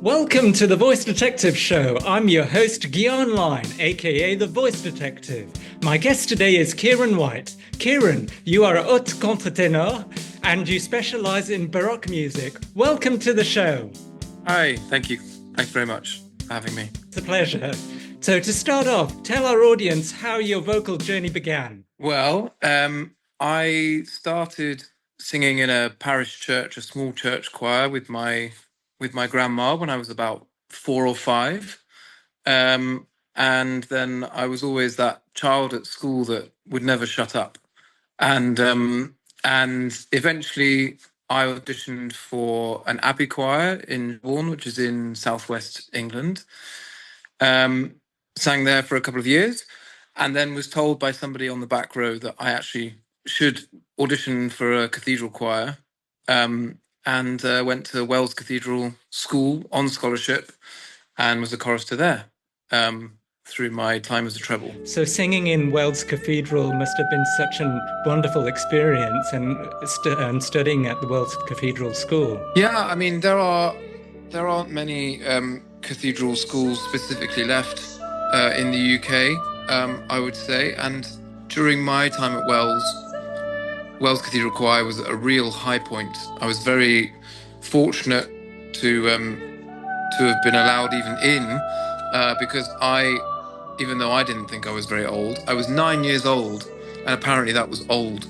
Welcome to the Voice Detective Show. I'm your host, Gyaan Lyon, aka the Voice Detective. My guest today is Kieran White. Kieran, you are a Haute Contre tenor and you specialize in Baroque music. Welcome to the show. Hi, thank you. Thanks very much for having me. It's a pleasure. So to start off, tell our audience how your vocal journey began. Well, I started singing in a parish church, a small church choir with my grandma when I was about 4 or 5. And then I was always that child at school that would never shut up. And eventually I auditioned for an abbey choir in Sherborne, which is in southwest England. Sang there for a couple of years, and then was told by somebody on the back row that I actually should audition for a cathedral choir, and went to Wells Cathedral School on scholarship and was a chorister there through my time as a treble. So singing in Wells Cathedral must have been such a wonderful experience, and studying at the Wells Cathedral School. Yeah, I mean, there aren't many cathedral schools specifically left in the UK, I would say. And during my time at Wells Cathedral Choir was a real high point. I was very fortunate to have been allowed even in, because even though I didn't think I was very old, I was 9 years old, and apparently that was old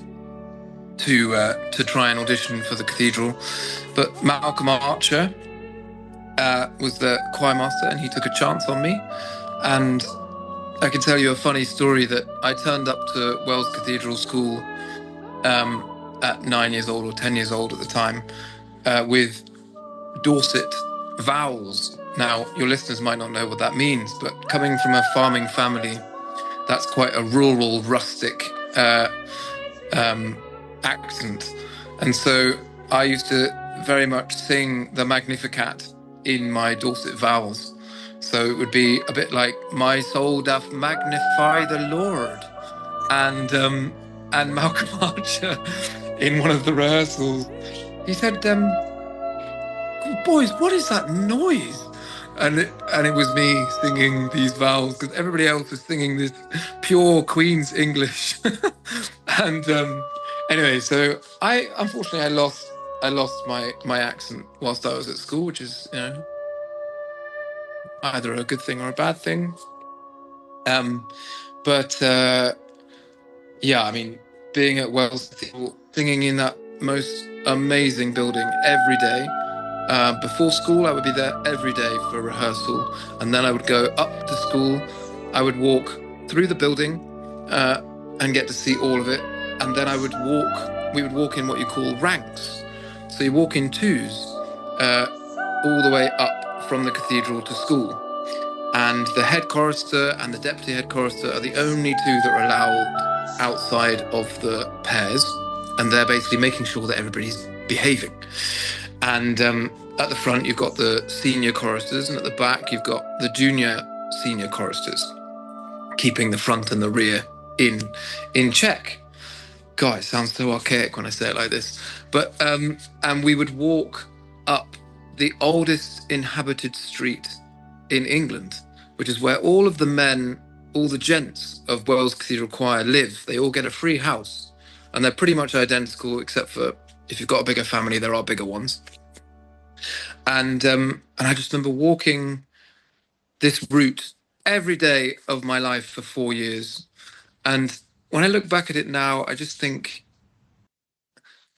to try and audition for the cathedral. But Malcolm Archer was the choir master, and he took a chance on me. And I can tell you a funny story that I turned up to Wells Cathedral School at 9 years old or 10 years old at the time with Dorset vowels. Now, your listeners might not know what that means, but coming from a farming family, that's quite a rural, rustic accent. And so I used to very much sing the Magnificat in my Dorset vowels. So it would be a bit like, "My soul doth magnify the Lord." And Malcolm Archer, in one of the rehearsals, he said, "Boys, what is that noise?" And it was me singing these vowels because everybody else was singing this pure Queen's English. And anyway, so unfortunately I lost my accent whilst I was at school, which is, either a good thing or a bad thing. But yeah, I mean, being at Wells Cathedral, singing in that most amazing building every day. Before school, I would be there every day for rehearsal, and then I would go up to school. I would walk through the building and get to see all of it, and then we would walk in what you call ranks. So you walk in twos all the way up from the cathedral to school. And the head chorister and the deputy head chorister are the only two that are allowed outside of the pairs, and they're basically making sure that everybody's behaving. And at the front, you've got the senior choristers, and at the back, you've got the junior senior choristers, keeping the front and the rear in check. God, it sounds so archaic when I say it like this. But and we would walk up the oldest inhabited street in England, which is where all of the men, all the gents of Wells Cathedral Choir live. They all get a free house, and they're pretty much identical, except for if you've got a bigger family, there are bigger ones. And I just remember walking this route every day of my life for 4 years. And when I look back at it now, I just think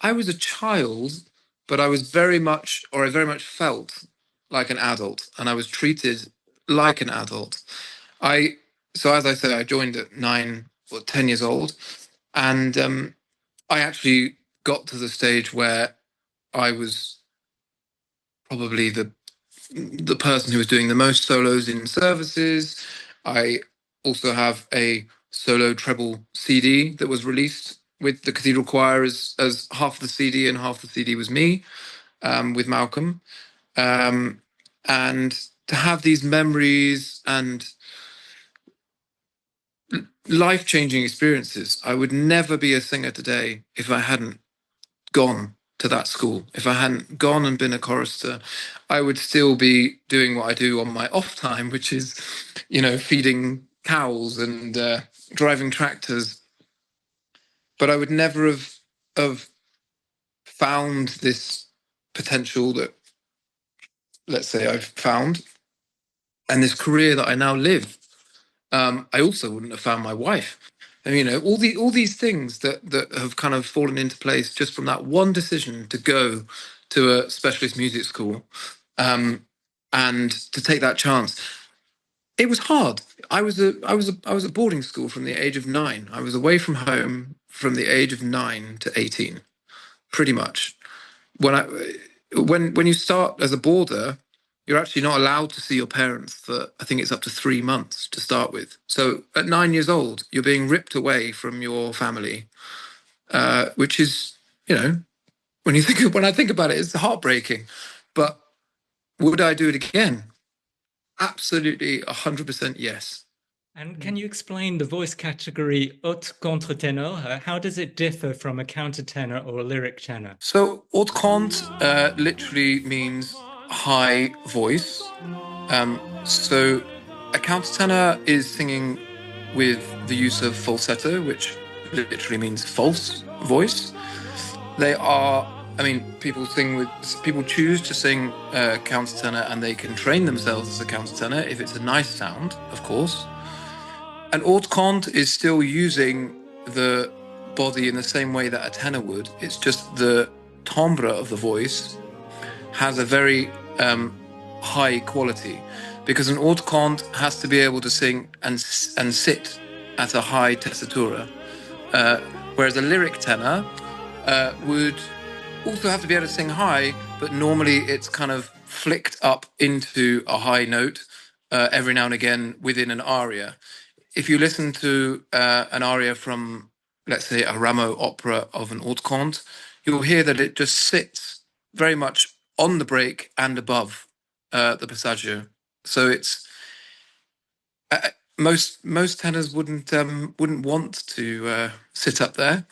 I was a child, but I very much felt like an adult, and I was treated like an adult. So as I said, I joined at 9 or 10 years old, and I actually got to the stage where I was probably the person who was doing the most solos in services. I also have a solo treble CD that was released with the Cathedral Choir as half the CD, and half the CD was me with Malcolm. And to have these memories and life-changing experiences, I would never be a singer today if I hadn't gone to that school. If I hadn't gone and been a chorister, I would still be doing what I do on my off time, which is, feeding cows and driving tractors. But I would never have found this potential that, let's say, I've found, and this career that I now live. I also wouldn't have found my wife. And, all these things that have kind of fallen into place just from that one decision to go to a specialist music school, and to take that chance. It was hard. I was at boarding school from the age of 9. I was away from home from the age of 9 to 18, pretty much. When you start as a boarder, you're actually not allowed to see your parents for, I think it's up to 3 months to start with. So at 9 years old, you're being ripped away from your family, which is, when I think about it, it's heartbreaking. But would I do it again? Absolutely, 100% yes. And can you explain the voice category Haute Contre Tenor? How does it differ from a countertenor or a lyric tenor? So Haute Contre literally means high voice. So a countertenor is singing with the use of falsetto, which literally means false voice. People choose to sing countertenor, and they can train themselves as a countertenor if it's a nice sound, of course. And haute contre is still using the body in the same way that a tenor would. It's just the timbre of the voice has a very high quality, because an haute contre has to be able to sing and sit at a high tessitura, whereas a lyric tenor would also have to be able to sing high, but normally it's kind of flicked up into a high note every now and again within an aria. If you listen to an aria from, let's say, a Rameau opera of an haute contre, you'll hear that it just sits very much on the break and above the passaggio. So it's most tenors wouldn't want to sit up there,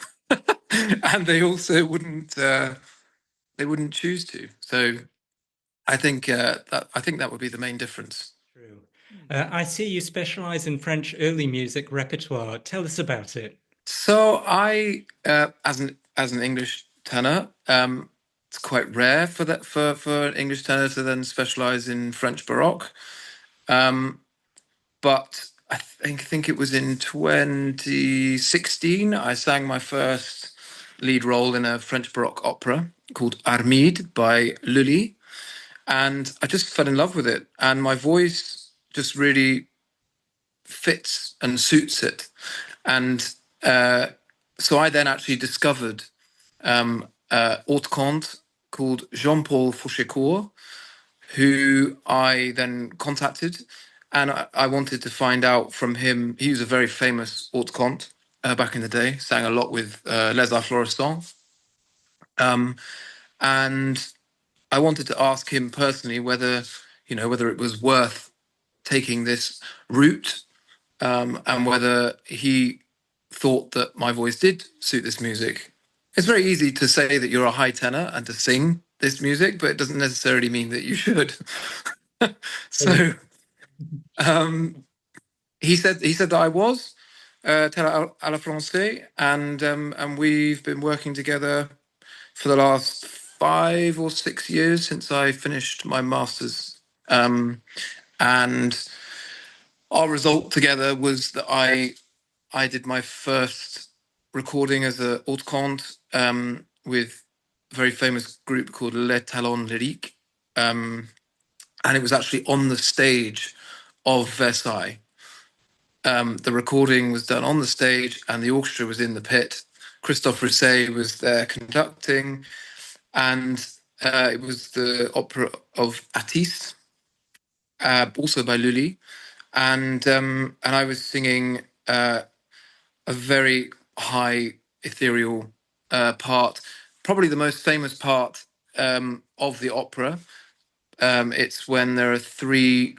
and they also wouldn't choose to. So I think that would be the main difference. True. I see you specialize in French early music repertoire. Tell us about it. So I, as an English tenor, it's quite rare for an English tenor to then specialize in French Baroque. But I think it was in 2016 I sang my first lead role in a French Baroque opera called Armide by Lully, and I just fell in love with it, and my voice just really fits and suits it. And so I then actually discovered haute contre called Jean-Paul Fouchécourt, who I then contacted, and I wanted to find out from him. He was a very famous haute contre back in the day, sang a lot with Les Arts Florissants. And I wanted to ask him personally whether it was worth taking this route, and whether he thought that my voice did suit this music. It's very easy to say that you're a high tenor and to sing this music, but it doesn't necessarily mean that you should. So he said that I was tenor à la française, and we've been working together for the last 5 or 6 years since I finished my master's, and our result together was that I did my first recording as a haute contre with a very famous group called Les Talons Lyriques, and it was actually on the stage of Versailles. The recording was done on the stage, and the orchestra was in the pit. Christophe Rousset was there conducting, and it was the opera of Attis, also by Lully, and I was singing a very high ethereal part, probably the most famous part of the opera. It's when there are three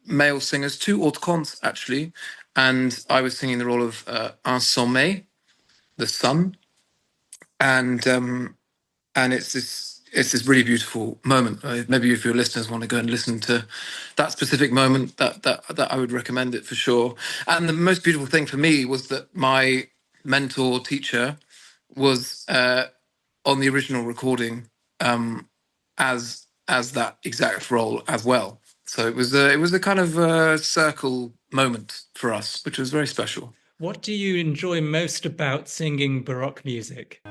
male singers, 2 haute contes actually, and I was singing the role of un sommeil, the sun, and and it's this really beautiful moment. Maybe if your listeners want to go and listen to that specific moment, that I would recommend it for sure. And the most beautiful thing for me was that my mentor teacher was on the original recording as that exact role as well. So it was a kind of circle moment for us, which was very special. What do you enjoy most about singing Baroque music?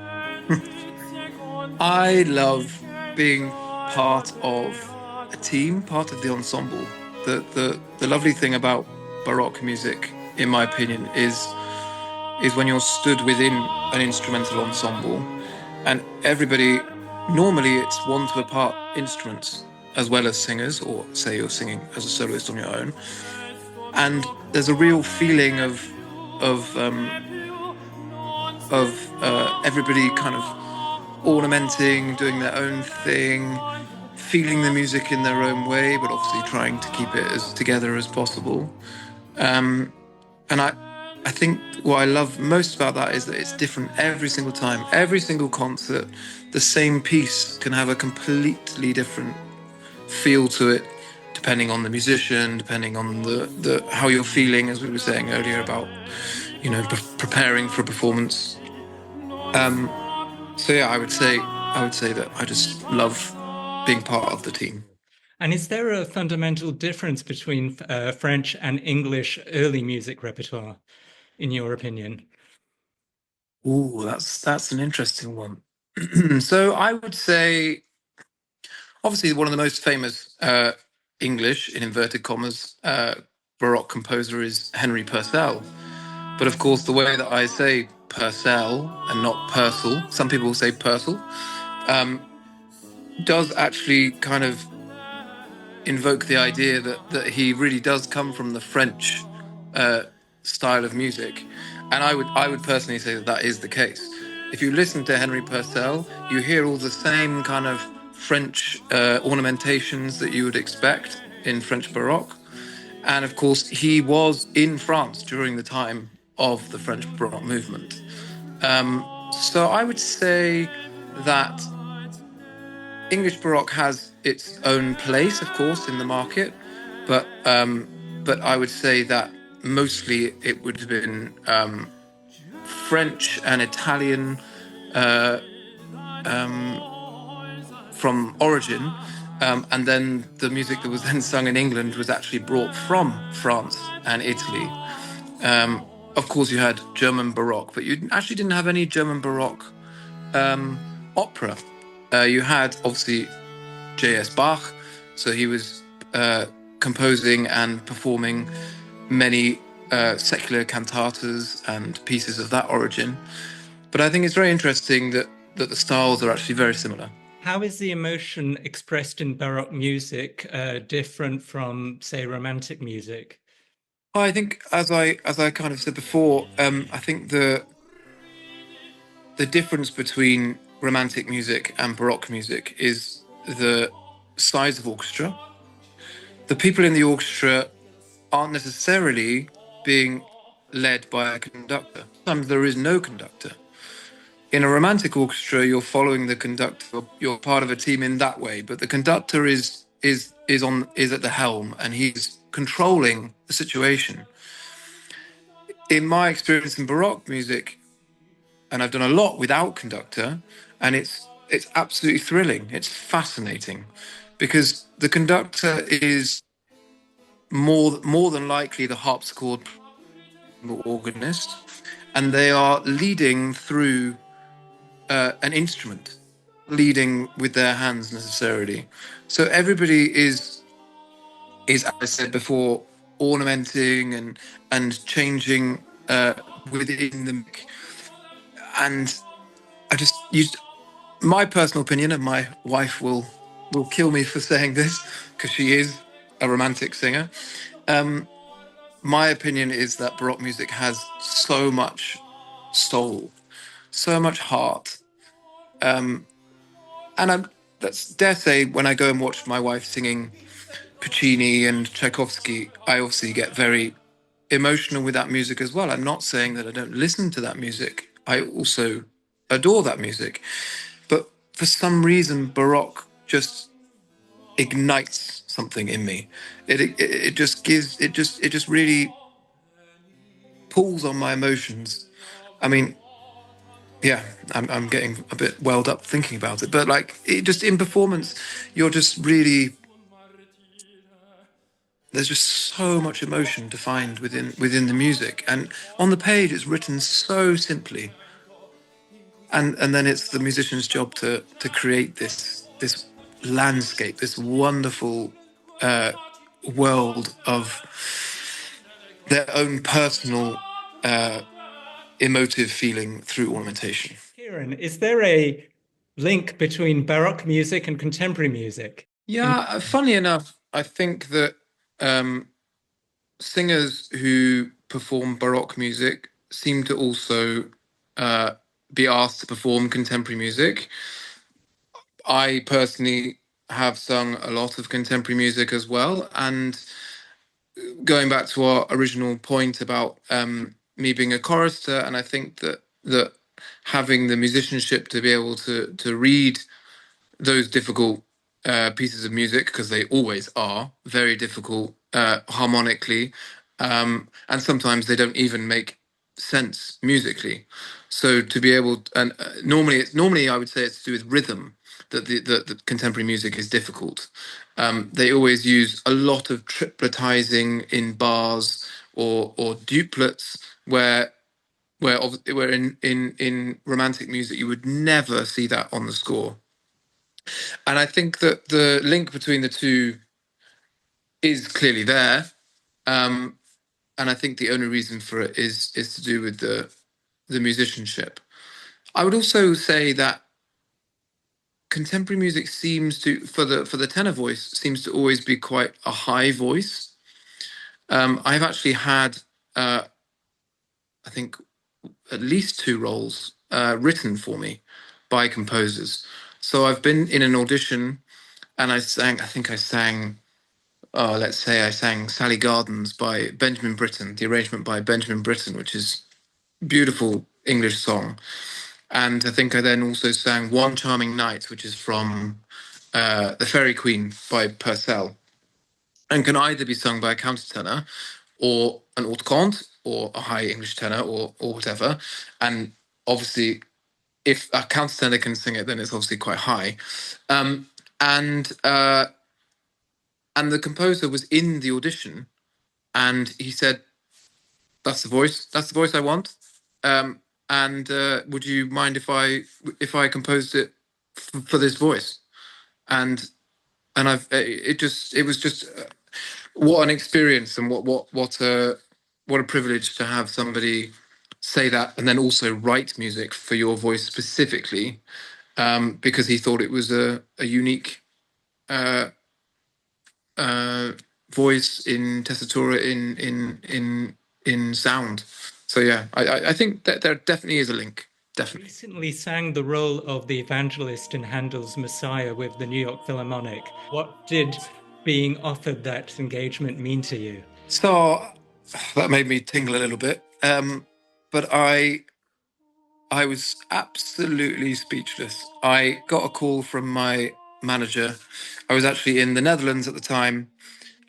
I love being part of a team, part of the ensemble. The lovely thing about Baroque music, in my opinion, is when you're stood within an instrumental ensemble, and everybody, normally it's one to apart instruments as well as singers, or say you're singing as a soloist on your own, and there's a real feeling of everybody kind of ornamenting, doing their own thing, feeling the music in their own way, but obviously trying to keep it as together as possible. And I think what I love most about that is that it's different every single time. Every single concert, the same piece can have a completely different feel to it, depending on the musician, depending on the how you're feeling, as we were saying earlier about, preparing for a performance. So yeah, I would say that I just love being part of the team. And is there a fundamental difference between French and English early music repertoire, in your opinion? Ooh, that's an interesting one. So I would say, obviously, one of the most famous English, in inverted commas, Baroque composer is Henry Purcell. But of course, the way that I say Purcell and not Purcell, some people say Purcell, does actually kind of invoke the idea that he really does come from the French style of music, and I would personally say that is the case. If you listen to Henry Purcell, you hear all the same kind of French ornamentations that you would expect in French Baroque, and of course he was in France during the time of the French Baroque movement. So I would say that English Baroque has its own place, of course, in the market, but I would say that mostly it would have been French and Italian from origin, and then the music that was then sung in England was actually brought from France and Italy. Of course, you had German Baroque, but you actually didn't have any German Baroque opera. You had obviously J.S. Bach, so he was composing and performing many secular cantatas and pieces of that origin. But I think it's very interesting that the styles are actually very similar. How is the emotion expressed in Baroque music different from, say, Romantic music? I think, as I kind of said before, I think the difference between Romantic music and Baroque music is the size of orchestra. The people in the orchestra aren't necessarily being led by a conductor. Sometimes there is no conductor. In a Romantic orchestra, you're following the conductor. You're part of a team in that way, but the conductor is at the helm, and he's controlling the situation. In my experience in Baroque music, and I've done a lot without conductor, and it's absolutely thrilling. It's fascinating because the conductor is more than likely the harpsichord organist, and they are leading through an instrument, leading with their hands necessarily. So everybody is, as I said before, ornamenting and changing within the. And I just used my personal opinion, and my wife will kill me for saying this because she is a Romantic singer. My opinion is that Baroque music has so much soul, so much heart. And that's dare say, when I go and watch my wife singing Puccini and Tchaikovsky, I obviously get very emotional with that music as well. I'm not saying that I don't listen to that music. I also adore that music. But for some reason, Baroque just ignites something in me. It just gives, it just really pulls on my emotions. I mean, yeah, I'm getting a bit welled up thinking about it, but like it just in performance, you're just really, there's just so much emotion to find within the music, and on the page it's written so simply, and then it's the musician's job to create this landscape, this wonderful world of their own personal emotive feeling through ornamentation. Kieran, is there a link between Baroque music and contemporary music? Yeah, funnily enough, I think that singers who perform Baroque music seem to also be asked to perform contemporary music. I personally have sung a lot of contemporary music as well. And going back to our original point about me being a chorister, and I think that having the musicianship to be able to read those difficult pieces of music, because they always are very difficult harmonically, and sometimes they don't even make sense musically. So to be able, and normally I would say it's to do with rhythm that the contemporary music is difficult. They always use a lot of tripletizing in bars or duplets where in romantic music you would never see that on the score. And I think that the link between the two is clearly there. And I think the only reason for it is to do with the musicianship. I would also say that contemporary music seems to, for the tenor voice, seems to always be quite a high voice. I've actually had, I think, at least two roles written for me by composers. So I've been in an audition and I think I sang, let's say I sang Sally Gardens by Benjamin Britten, the arrangement by Benjamin Britten, which is a beautiful English song. And I think I then also sang One Charming Night, which is from The Fairy Queen by Purcell, and can either be sung by a countertenor or an haute contre or a high English tenor or whatever. And obviously, if a countertenor can sing it, then it's obviously quite high. Um, and uh, and the composer was in the audition, and he said, "That's the voice. That's the voice I want. And would you mind if I composed it for this voice?" And I've it was just what an experience, and what a privilege to have somebody say that and then also write music for your voice specifically, because he thought it was a unique uh, voice in tessitura in sound. So yeah, I think that there definitely is a link. Definitely. Recently sang the role of the evangelist in Handel's Messiah with the New York Philharmonic. What did being offered that engagement mean to you? So that made me tingle a little bit. But I was absolutely speechless. I got a call from my manager. I was actually in the Netherlands at the time,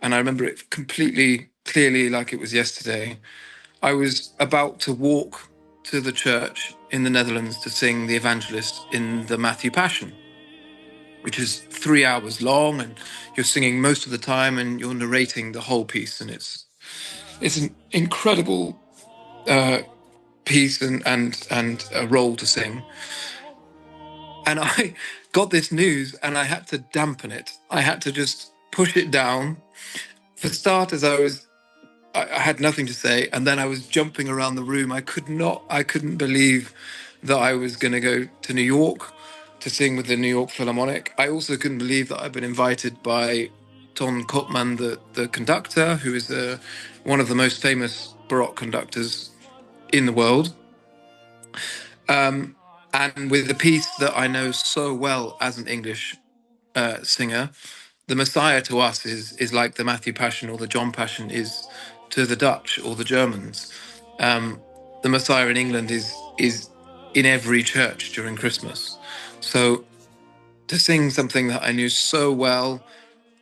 and I remember it completely clearly like it was yesterday. I was about to walk to the church in the Netherlands to sing the evangelist in the Matthew Passion, which is 3 hours long, and you're singing most of the time, and you're narrating the whole piece, and it's an incredible piece and a role to sing. And I got this news, and I had to dampen it. I had to just push it down. For starters, I had nothing to say, and then I was jumping around the room. I couldn't believe that I was going to go to New York to sing with the New York Philharmonic. I also couldn't believe that I'd been invited by Ton Koopman, the conductor, who is one of the most famous Baroque conductors in the world. And with the piece that I know so well as an English singer, the Messiah to us is like the Matthew Passion or the John Passion is to the Dutch or the Germans. The Messiah in England is in every church during Christmas. So to sing something that I knew so well.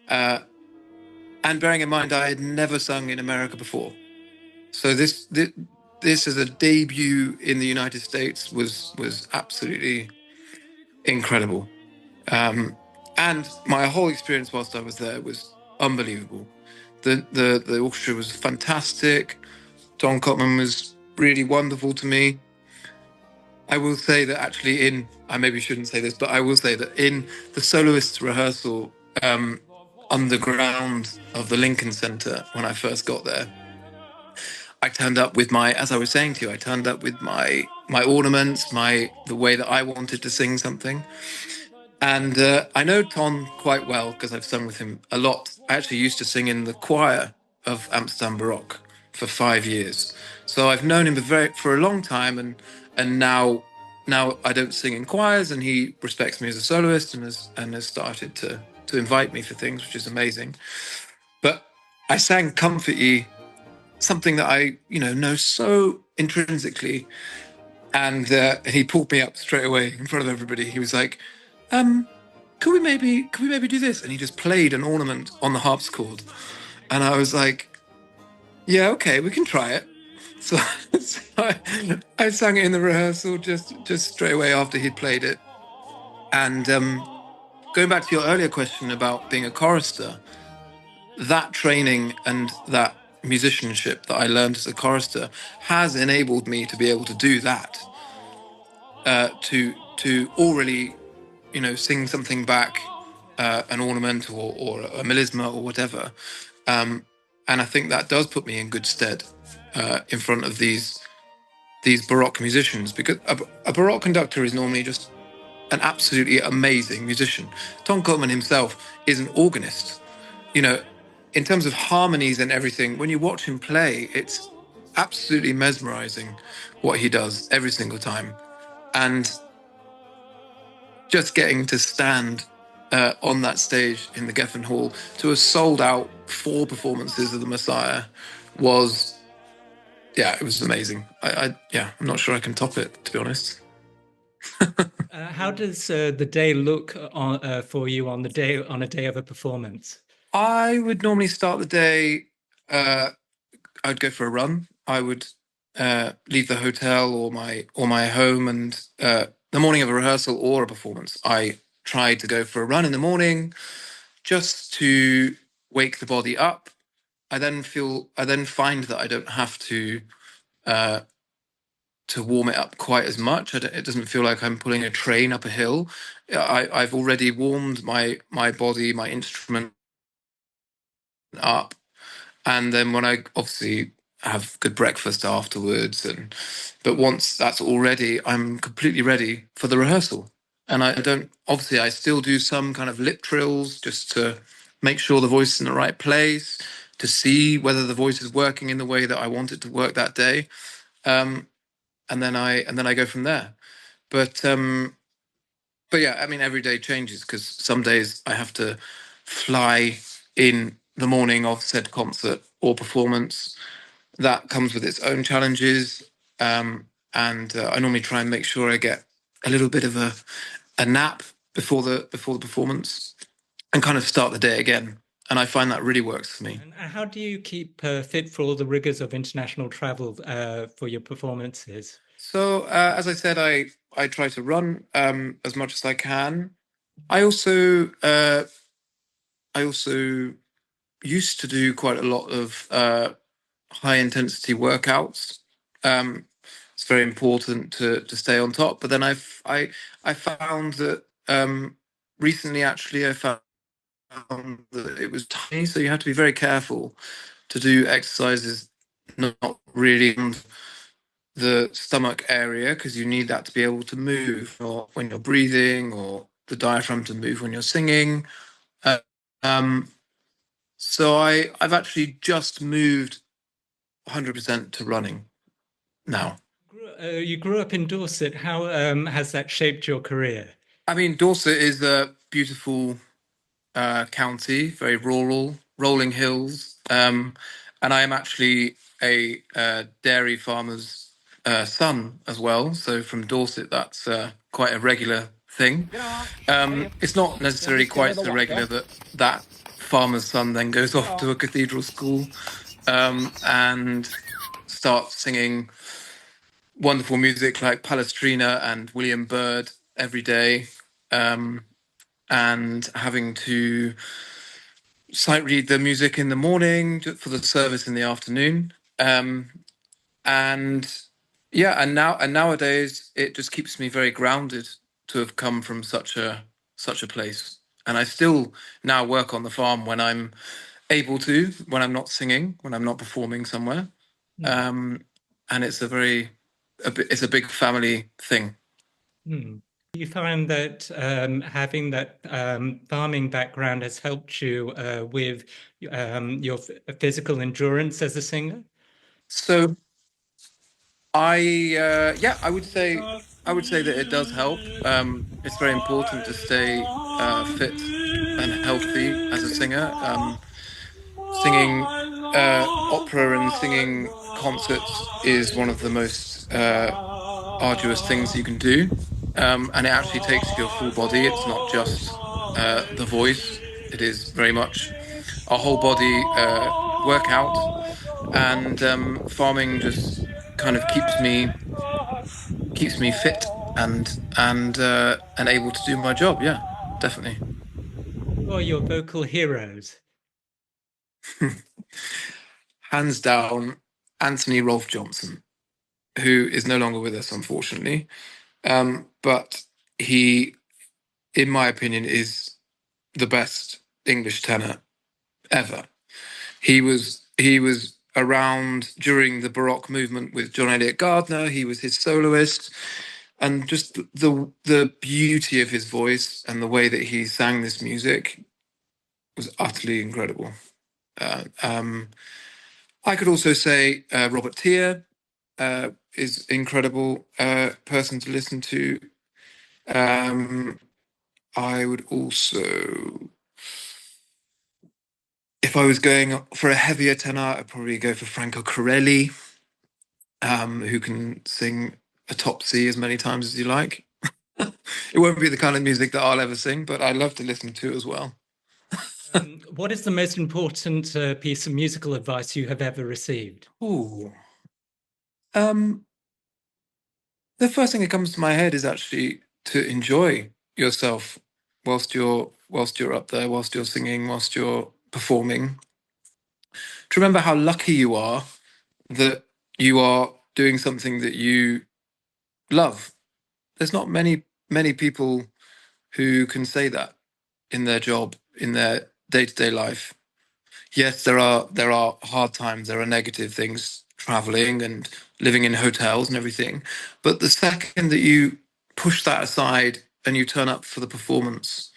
And bearing in mind, I had never sung in America before. So this as a debut in the United States was absolutely incredible. And my whole experience whilst I was there was unbelievable. The orchestra was fantastic. Don Cotman was really wonderful to me. I will say that actually I maybe shouldn't say this, but I will say that in the soloists rehearsal underground of the Lincoln Center, when I first got there, I turned up with as I was saying to you, I turned up with my ornaments, the way that I wanted to sing something. And I know Ton quite well because I've sung with him a lot. I actually used to sing in the choir of Amsterdam Baroque for 5 years. So I've known him for a long time, and now I don't sing in choirs, and he respects me as a soloist and has started to invite me for things, which is amazing. But I sang Comfort Ye, something that I know so intrinsically, and he pulled me up straight away in front of everybody. He was like, could we maybe do this? And he just played an ornament on the harpsichord, and I was like, yeah, okay, we can try it. So, I sang it in the rehearsal just straight away after he'd played it. And going back to your earlier question about being a chorister, that training and that musicianship that I learned as a chorister has enabled me to be able to do that, to already, sing something back, an ornament or a melisma or whatever. And I think that does put me in good stead in front of these Baroque musicians, because a Baroque conductor is normally just an absolutely amazing musician. Tom Coleman himself is an organist. In terms of harmonies and everything, when you watch him play, it's absolutely mesmerizing what he does every single time. And just getting to stand on that stage in the Geffen Hall to a sold out 4 performances of the Messiah was, it was amazing. I'm not sure I can top it, to be honest. How does the day look for you on a day of a performance? I would normally start the day. I'd go for a run. I would leave the hotel or my home, and the morning of a rehearsal or a performance, I try to go for a run in the morning, just to wake the body up. I then find that I don't have to warm it up quite as much. It doesn't feel like I'm pulling a train up a hill. I've already warmed my body, my instrument up, and then when I obviously have good breakfast afterwards, but once that's all ready, I'm completely ready for the rehearsal. And I still do some kind of lip trills just to make sure the voice is in the right place, to see whether the voice is working in the way that I want it to work that day. And then I go from there. But yeah, I mean, every day changes, because some days I have to fly in the morning of said concert or performance. That comes with its own challenges. And I normally try and make sure I get a little bit of a nap before the performance, and kind of start the day again. And I find that really works for me. And how do you keep fit for all the rigors of international travel for your performances? So as I said, I try to run as much as I can. I also used to do quite a lot of high intensity workouts. It's very important to stay on top. But then I found that recently, actually, I found that it was tiny, so you have to be very careful to do exercises not really on the stomach area, because you need that to be able to move, or when you're breathing, or the diaphragm to move when you're singing. Um, so I've actually just moved 100% to running now. You grew up in Dorset. How has that shaped your career? I mean, Dorset is a beautiful county, very rural, rolling hills. And I am actually a dairy farmer's son as well. So from Dorset, that's quite a regular thing. It's not necessarily quite so regular that farmer's son then goes off to a cathedral school and starts singing wonderful music like Palestrina and William Byrd every day, and having to sight read the music in the morning for the service in the afternoon. And nowadays it just keeps me very grounded to have come from such a place. And I still now work on the farm when I'm able to, when I'm not singing, when I'm not performing somewhere. And it's it's a big family thing. You find that having that farming background has helped you with your physical endurance as a singer? So I would say that it does help. It's very important to stay fit and healthy as a singer. Singing opera and singing concerts is one of the most arduous things you can do, and it actually takes your full body. It's not just the voice. It is very much a whole body workout, and farming just kind of keeps me fit and able to do my job. Yeah, definitely. Who are your vocal heroes? Hands down, Anthony Rolfe Johnson, who is no longer with us, unfortunately. But he, in my opinion, is the best English tenor ever. He was around during the Baroque movement with John Eliot Gardner. He was his soloist, and just the beauty of his voice and the way that he sang this music was utterly incredible. I could also say Robert Tier is incredible person to listen to. I would also, if I was going for a heavier tenor, I'd probably go for Franco Corelli, who can sing a top C as many times as you like. It won't be the kind of music that I'll ever sing, but I love to listen to it as well. What is the most important piece of musical advice you have ever received? Ooh. The first thing that comes to my head is actually to enjoy yourself whilst you're up there, whilst you're singing, whilst you're performing. To remember how lucky you are that you are doing something that you love. There's not many people who can say that in their job, in their day-to-day life. Yes, there are hard times, there are negative things, traveling and living in hotels and everything. But the second that you push that aside and you turn up for the performance,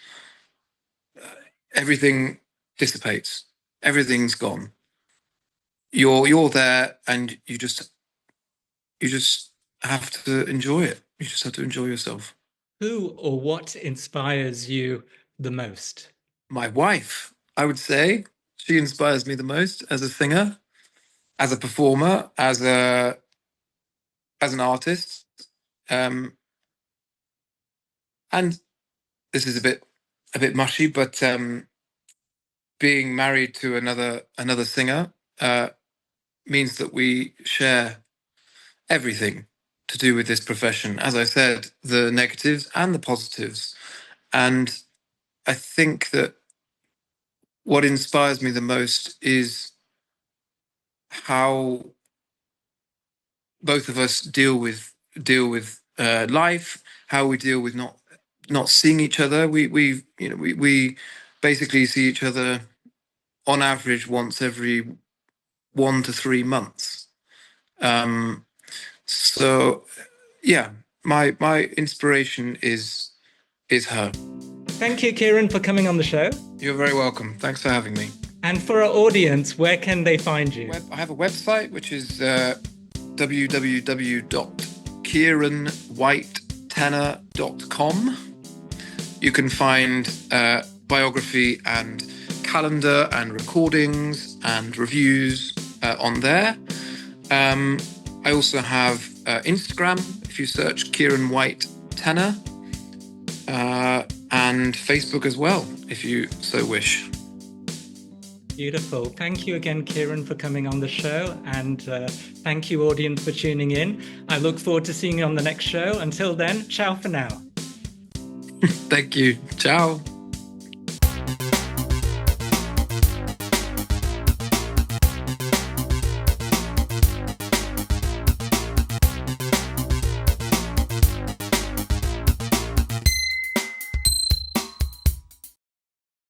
everything dissipates. Everything's gone. You're there, and you just have to enjoy it. You just have to enjoy yourself. Who or what inspires you the most? My wife, I would say, she inspires me the most as a singer, as a performer, as an artist. And this is a bit mushy, but being married to another singer means that we share everything to do with this profession. As I said, the negatives and the positives. And I think that what inspires me the most is how both of us deal with life, how we deal with not seeing each other. We basically see each other on average once every 1 to 3 months. So yeah, my inspiration is her. Thank you, Kieran, for coming on the show. You're very welcome. Thanks for having me. And for our audience, where can they find you? I have a website, which is www.kieranwhitetenor.com. You can find biography and calendar and recordings and reviews on there. I also have Instagram. If you search Kieran White Tenor, and Facebook as well, if you so wish. Beautiful. Thank you again, Kieran, for coming on the show. And thank you, audience, for tuning in. I look forward to seeing you on the next show. Until then, ciao for now. Thank you. Ciao.